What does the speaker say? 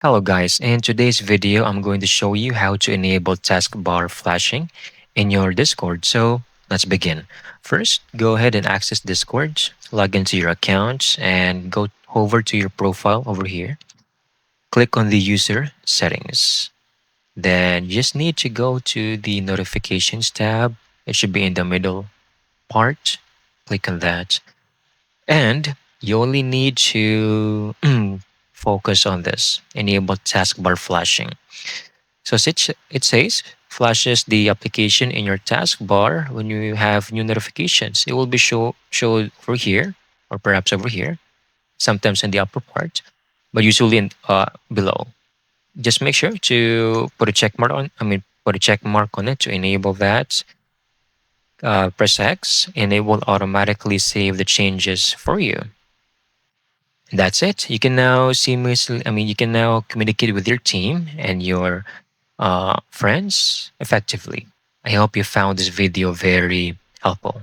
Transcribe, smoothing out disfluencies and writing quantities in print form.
Hello guys, in today's video I'm going to show you how to enable taskbar flashing in your Discord. So let's begin. First, go ahead and access Discord, log into your account and go over to your profile over here. Click on the user settings. Then you just need to go to the notifications tab. It should be in the middle part. Click on that. And you only need to focus on this, enable taskbar flashing. So it says flashes the application in your taskbar when you have new notifications. It will be showed over here or perhaps over here, sometimes in the upper part, but usually below. Just make sure to put a check mark on. Put a check mark on it to enable that. Press X, and it will automatically save the changes for you. That's it. You can now seamlessly. You can now communicate with your team and your friends effectively. I hope you found this video very helpful.